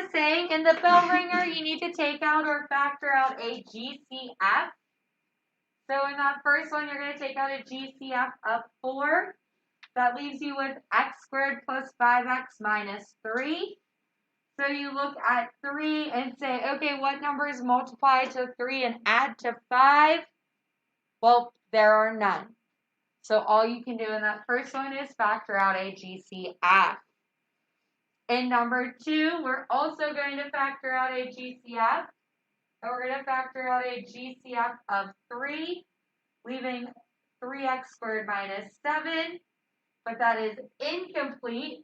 was saying, in the bell ringer, you need to take out or factor out a GCF. So in that first one, you're going to take out a GCF of 4. That leaves you with x squared plus 5x minus 3. So you look at 3 and say, okay, what numbers multiply to 3 and add to 5? Well, there are none. So all you can do in that first one is factor out a GCF. In number 2, we're also going to factor out a GCF. And we're going to factor out a GCF of 3, leaving 3x squared minus 7. But that is incomplete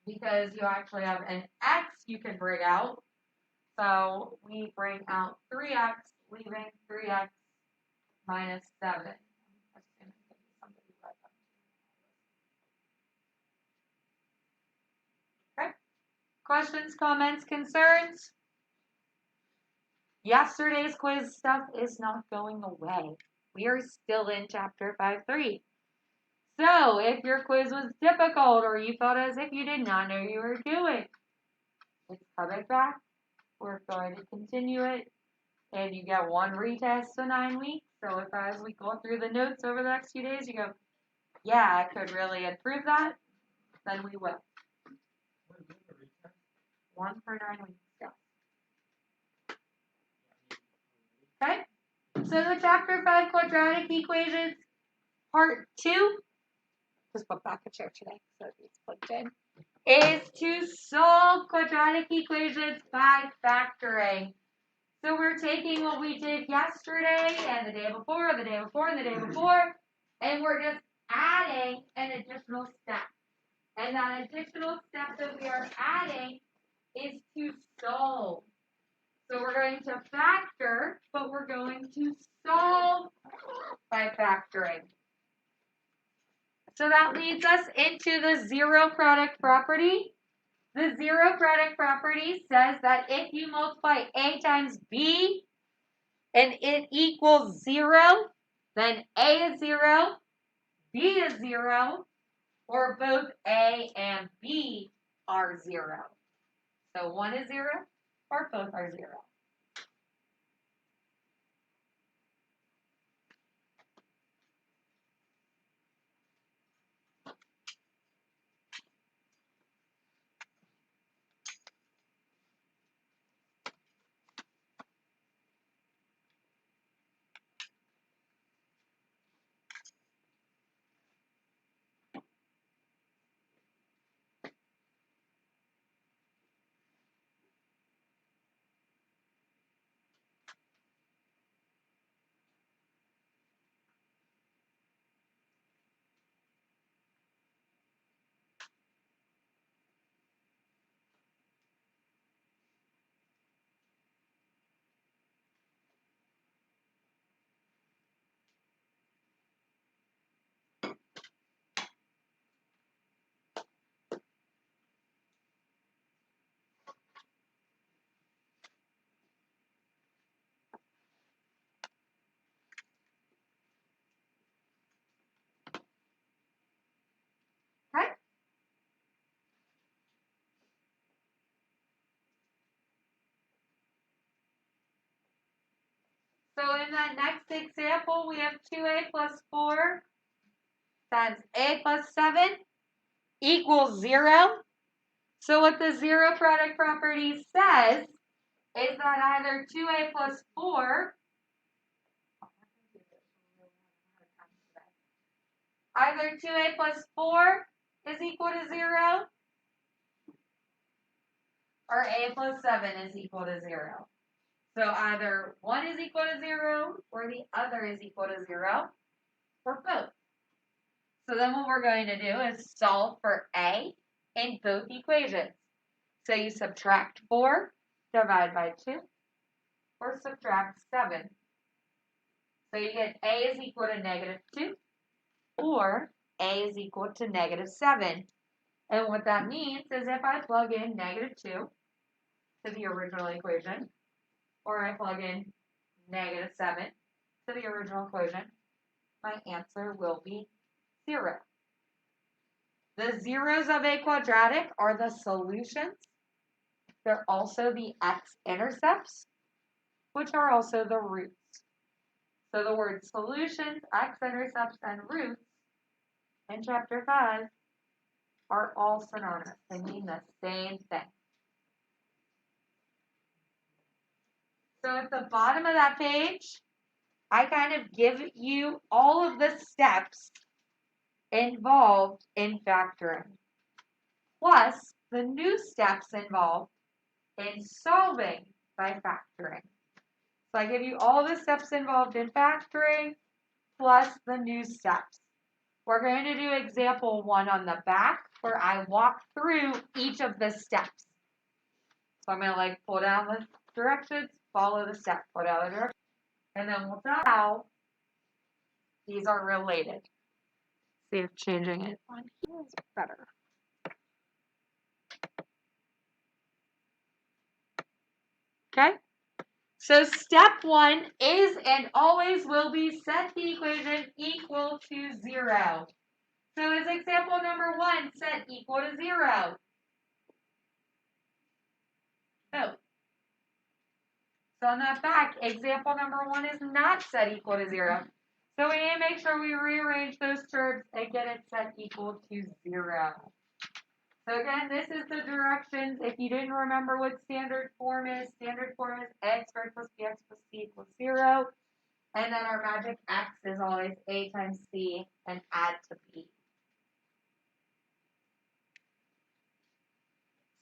because you actually have an x you can bring out. So we bring out 3x, leaving 3x minus 7. Okay. Questions, comments, concerns? Yesterday's quiz stuff is not going away. We are still in chapter 5.3. So if your quiz was difficult or you felt as if you did not know you were doing, it's coming back. We're going to continue it. And you get 1 retest to 9 weeks. So if as we go through the notes over the next few days, you go, yeah, I could really improve that, then we will. 1 for 9 weeks, yeah. Okay? So the chapter 5 quadratic equations, part 2, just put back a chair today so it's plugged in, is to solve quadratic equations by factoring. So we're taking what we did yesterday and the day before, and the day before, and the day before, and we're just adding an additional step. And that additional step that we are adding is to solve. So we're going to factor, but we're going to solve by factoring. So that leads us into the zero product property. The zero product property says that if you multiply A times B and it equals 0, then A is 0, B is 0, or both A and B are 0. So one is 0 or both are 0. Okay? So in that next example, we have 2a plus 4 times a plus 7 equals 0. So what the zero product property says is that either 2a plus 4 either 2a plus 4 is equal to 0 or a plus 7 is equal to 0. So either one is equal to 0 or the other is equal to 0 or both. So then what we're going to do is solve for a in both equations. So you subtract 4, divide by 2, or subtract 7. So you get a is equal to negative 2, or a is equal to negative 7. And what that means is if I plug in negative 2 to the original equation, or I plug in negative 7 to the original equation, my answer will be 0. The zeros of a quadratic are the solutions, they're also the x-intercepts, which are also the roots. So the words solutions, x-intercepts, and roots in chapter 5 are all synonymous. They mean the same thing. So at the bottom of that page, I kind of give you all of the steps involved in factoring, plus the new steps involved in solving by factoring. So I give you all the steps involved in factoring, plus the new steps. We're going to do example 1 on the back, where I walk through each of the steps. So I'm going to pull down the directions, follow the steps, pull down the directions, and then we'll tell how these are related. See if changing it on here is better. Okay? So step 1 is and always will be set the equation equal to 0. So is example number 1 set equal to 0? No. So on that back, example number 1 is not set equal to 0. So we need to make sure we rearrange those terms and get it set equal to 0. So again, this is the directions. If you didn't remember what standard form is x squared plus bx plus c equals 0. And then our magic x is always a times c and add to b.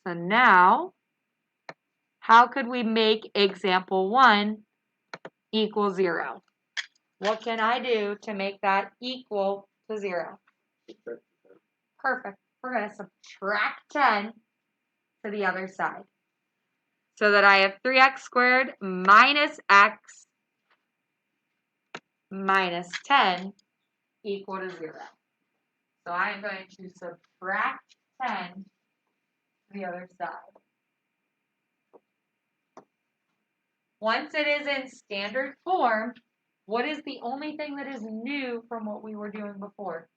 So now, how could we make example 1 equal 0? What can I do to make that equal to 0? Perfect. We're going to subtract 10 to the other side. So that I have 3x squared minus x minus 10 equal to 0. So I am going to subtract 10 to the other side. Once it is in standard form, what is the only thing that is new from what we were doing before?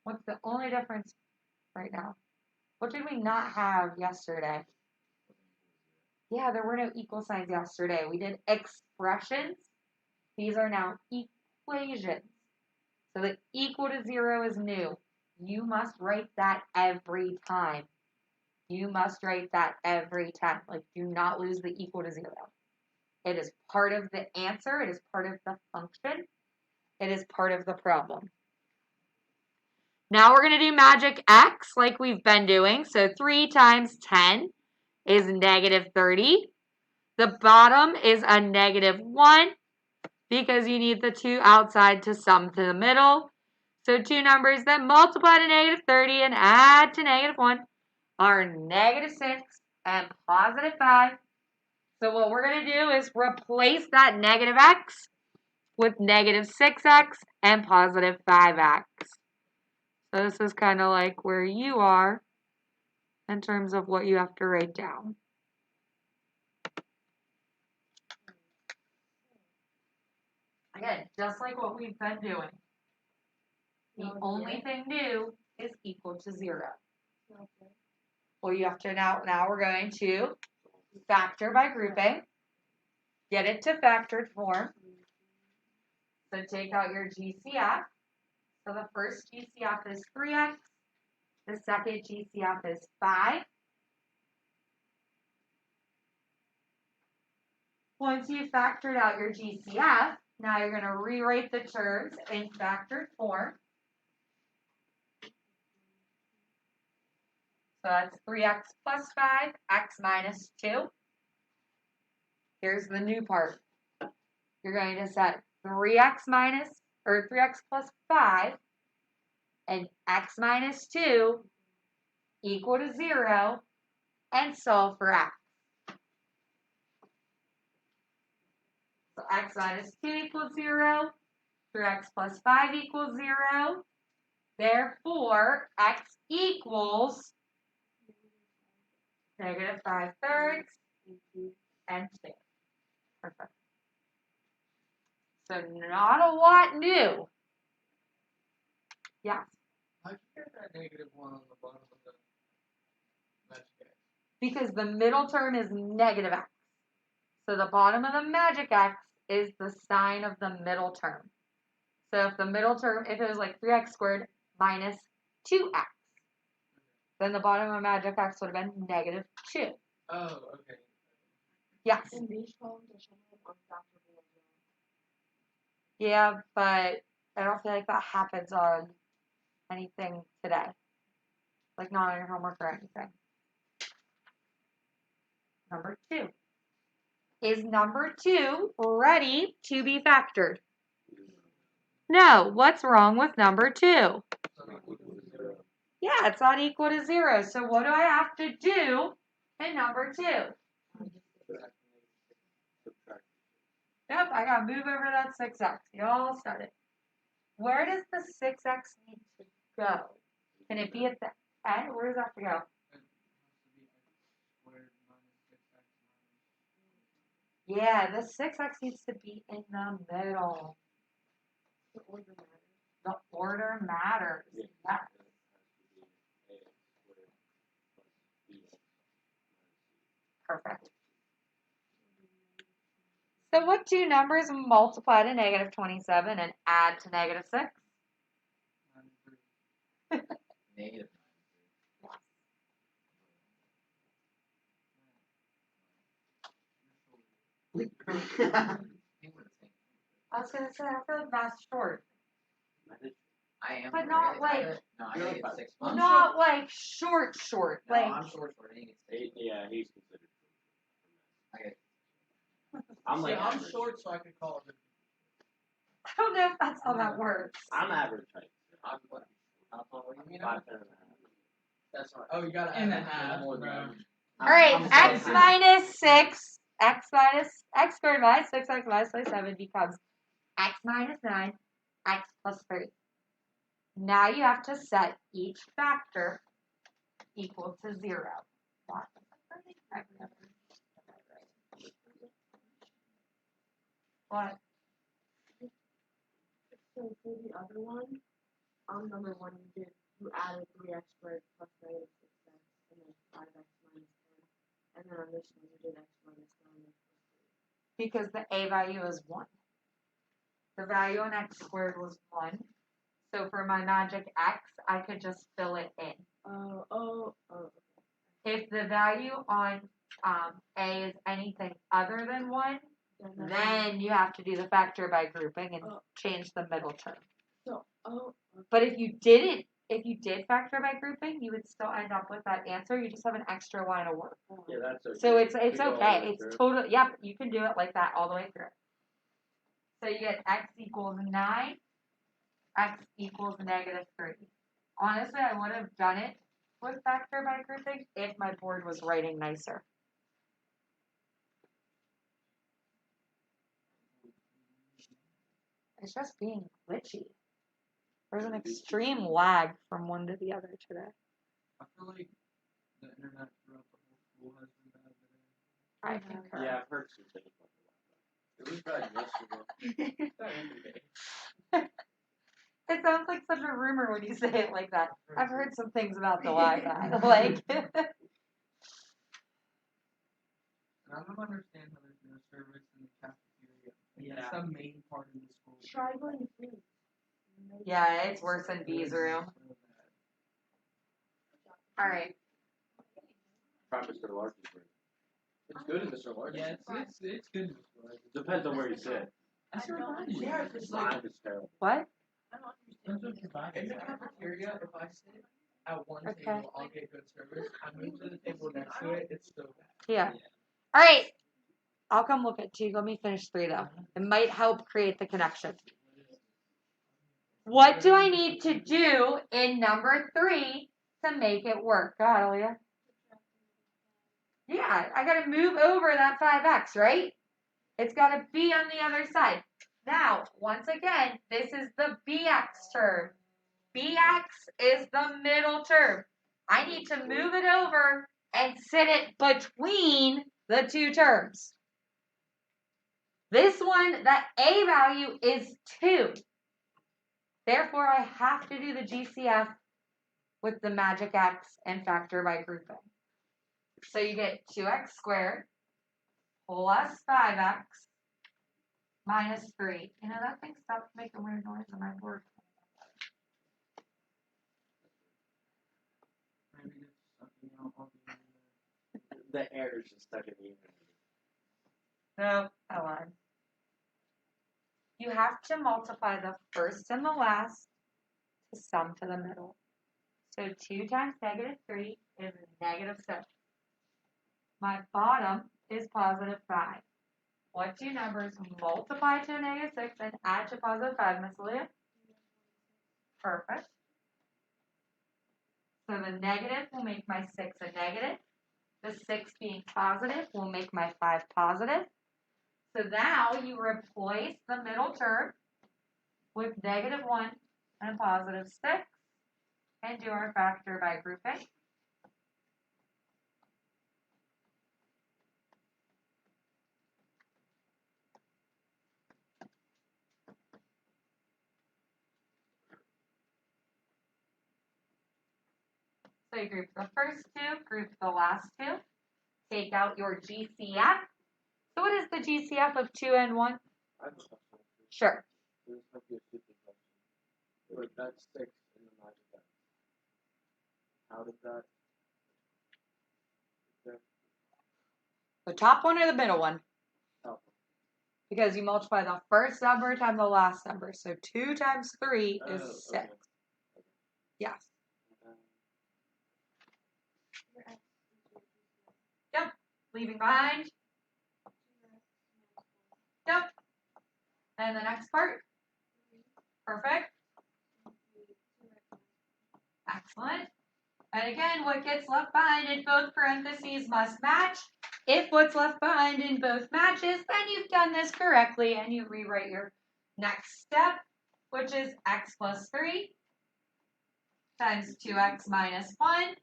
What's the only difference right now? What did we not have yesterday? Yeah, there were no equal signs yesterday. We did expressions. These are now equations. So the equal to 0 is new. You must write that every time. You must write that every time. Do not lose the equal to 0. It is part of the answer. It is part of the function. It is part of the problem. Now we're going to do magic x like we've been doing. So 3 times 10 is negative 30. The bottom is a negative 1 because you need the 2 outside to sum to the middle. So 2 numbers that multiply to negative 30 and add to negative 1 are negative 6 and positive 5. So what we're going to do is replace that negative x with negative 6x and positive 5x. So this is kind of like where you are in terms of what you have to write down. Again, just like what we've been doing. The only thing new is equal to 0. Well, you have to now we're going to factor by grouping. Get it to factored form. So take out your GCF. So the first GCF is 3x. The second GCF is 5. Once you've factored out your GCF, now you're going to rewrite the terms in factored form. So that's 3x plus 5, x minus 2. Here's the new part. You're going to set 3x plus 5 and x minus 2 equal to 0 and solve for x. So x minus 2 equals 0, 3x plus 5 equals 0. Therefore, x equals negative 5/3 and 2. Perfect. So not a lot new. Yes? How'd you get that negative 1 on the bottom of the magic x? because the middle term is negative x. So the bottom of the magic x is the sign of the middle term. So if the middle term, if it was like 3x squared minus 2x, then the bottom of magic x would have been negative 2. Oh, okay. Yes. And these columns are somewhat unfactorable as well. Yeah, but I don't feel like that happens on anything today. Like not on your homework or anything. Number 2. Is number 2 ready to be factored? No. What's wrong with number 2? Yeah, it's not equal to 0. So what do I have to do in number 2? Yep, I got to move over that 6x. Y'all started. Where does the 6x need to go? Can it be at the end? Where does that have to go? Yeah, the 6x needs to be in the middle. The order matters. Yes. Perfect. So what two numbers multiply to negative 27 and add to negative 6? Negative. I was going to say, I feel like math's short. I am. But not like, no, I think it's 6 months. not like short. No, Like, I'm short. I think it's 6. Yeah, he's considered. Okay. I'm like I'm average. short, so I could call it. I don't know if that's how that works. I'm average height. I'm what? What do you mean? 5'10". That's right. Oh, you got to add a half, bro. All right, I'm x sorry. minus 6, x squared minus 6x minus 27 becomes x minus 9, x plus 3. Now you have to set each factor equal to 0. What? So for the other one, on number 1 you added 3x squared plus negative 6x and then 5x minus 10. And then on this one you did x minus 9 plus 3. Because the a value is 1. The value on x squared was 1. So for my magic x, I could just fill it in. Oh. If the value on a is anything other than 1, then you have to do the factor by grouping and change the middle term. But if you did factor by grouping, you would still end up with that answer. You just have an extra line of work. Yeah, that's okay. So it's We go all the okay. way It's through. total. Yep, you can do it like that all the way through. So you get x equals 9, x equals negative 3. Honestly, I would have done it with factor by grouping if my board was writing nicer. It's just being glitchy. There's an extreme lag from one to the other today. I feel like the internet throughout the whole school has been bad today. I concur. Yeah, I've heard some things about that. It was bad yesterday. It sounds like such a rumor when you say it like that. I've heard some things about the Wi-Fi. Like, And I don't understand how there's no service in the cafeteria. That's the main part of the school. Try going food. yeah, it's worse than B's room. So All right. Try Mr. Larkin's room. It's good in Mr. Larkin's. yeah, it's good. Depends on where you sit. Yeah, it's like Mine is terrible. What? in the cafeteria. If I sit at one Okay. table, I'll get good service. I move to the table next to it, it's so bad. Yeah. All right. I'll come look at 2. Let me finish 3, though. It might help create the connection. What do I need to do in number 3 to make it work? Go ahead, Aaliyah. Yeah, I got to move over that 5x, right? It's got to be on the other side. Now, once again, this is the bx term. Bx is the middle term. I need to move it over and sit it between the 2 terms. This one, the a value is 2. Therefore, I have to do the GCF with the magic x and factor by grouping. So you get 2x squared plus 5x minus 3. You know, that thing stopped making weird noise on my board. Maybe it's sucking out all the The air is just stuck in the internet. No, I lied. You have to multiply the first and the last to sum to the middle. So 2 times negative 3 is negative 6. My bottom is positive 5. What two numbers multiply to a negative 6 and add to positive 5, Miss Leah? Perfect. So the negative will make my 6 a negative. The 6 being positive will make my 5 positive. So now you replace the middle term with negative 1 and positive 6 and do our factor by grouping. So you group the first two, group the last two, take out your GCF. So what is the GCF of 2 and 1? I have a question. Sure. This might be a stupid question. But that's 6 in the magic x. How did that? The top one or the middle one? Top Because you multiply the first number times the last number. So 2 times 3 one? is 6. Okay. Yes. Yep. Leaving behind. Yep. And the next part. Perfect. Excellent. And again, what gets left behind in both parentheses must match. If what's left behind in both matches, then you've done this correctly and you rewrite your next step, which is x plus 3 times 2x minus 1.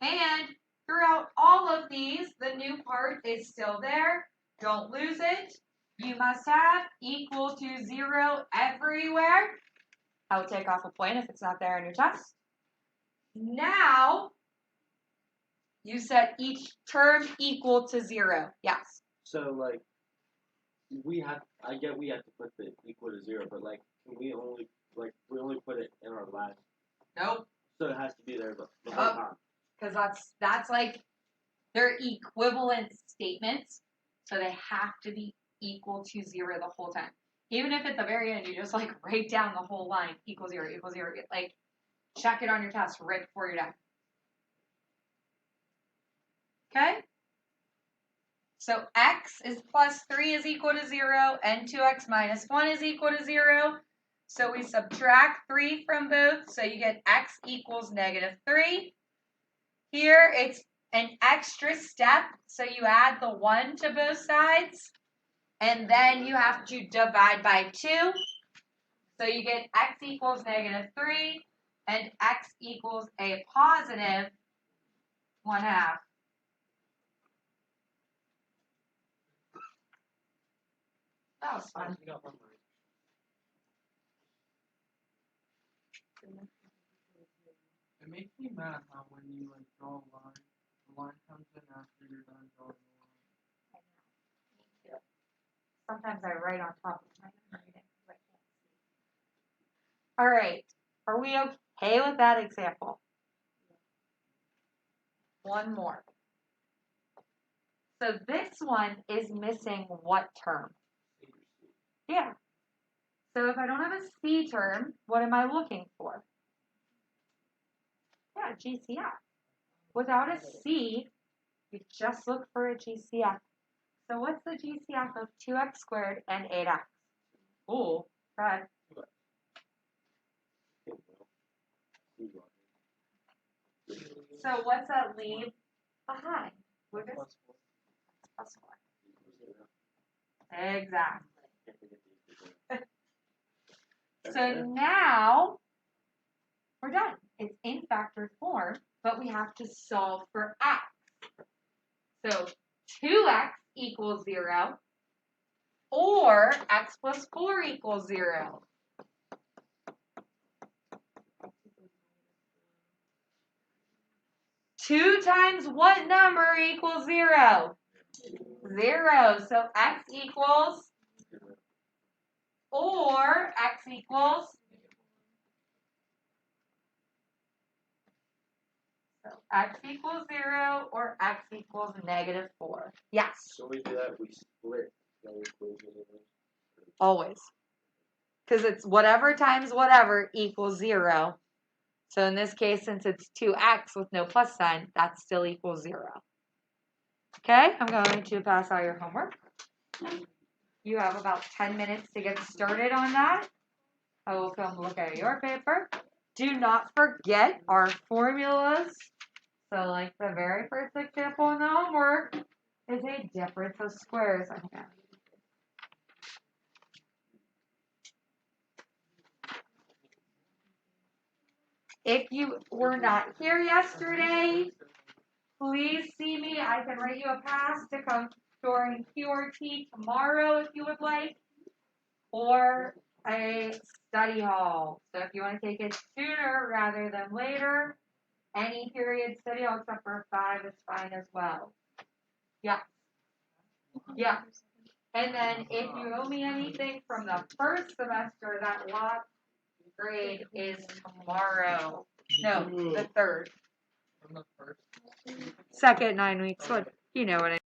And throughout all of these, the new part is still there. Don't lose it. You must have equal to 0 everywhere. I would take off a point if it's not there in your test. Now, you set each term equal to 0. Yes. So like, we have to put the equal to 0, but like, we only put it in our last. Nope. So it has to be there the whole time. Because that's like, they're equivalent statements, so they have to be equal to 0 the whole time. Even if at the very end you just like write down the whole line, equals 0, like check it on your test right before you're done. Okay? So x is plus 3 is equal to 0, and 2x minus 1 is equal to 0. So we subtract 3 from both, so you get x equals negative 3. Here it's an extra step, so you add the 1 to both sides, and then you have to divide by 2. So you get x equals negative 3, and x equals a positive 1/2. That was fun. It makes me mad how when you like draw a line, the line comes in after you're done drawing the line. Sometimes I write on top of my handwriting because I can't see. All right. Are we okay with that example? One more. So this one is missing what term? Yeah. So if I don't have a C term, what am I looking for? Yeah, GCF. Without a C, you just look for a GCF. So what's the GCF of 2x squared and 8x? Ooh, Fred. So what's that leave behind? What is plus 4. Exactly. So now we're done. It's in factored form, but we have to solve for x. So 2x equals 0, or x plus 4 equals 0. 2 times what number equals 0? 0. So x equals, or x equals, so x equals 0 or x equals -4. Yes, So we do that, we split that equation. always. Because it's whatever times whatever equals 0. So in this case, since it's 2x with no plus sign, that still equals 0. Okay, I'm going to pass out your homework. You have about 10 minutes to get started on that. I will come look at your paper. Do not forget our formulas. So like the very first example in the homework is a difference of squares. If you were not here yesterday, please see me. I can write you a pass to come during QRT tomorrow if you would like, or a study hall. So if you want to take it sooner rather than later, any period study hall except for 5 is fine as well. Yeah. Yeah. And then if you owe me anything from the first semester, that lot grade is tomorrow. No, the 3rd. From the first. Second 9 weeks. What? You know what I mean.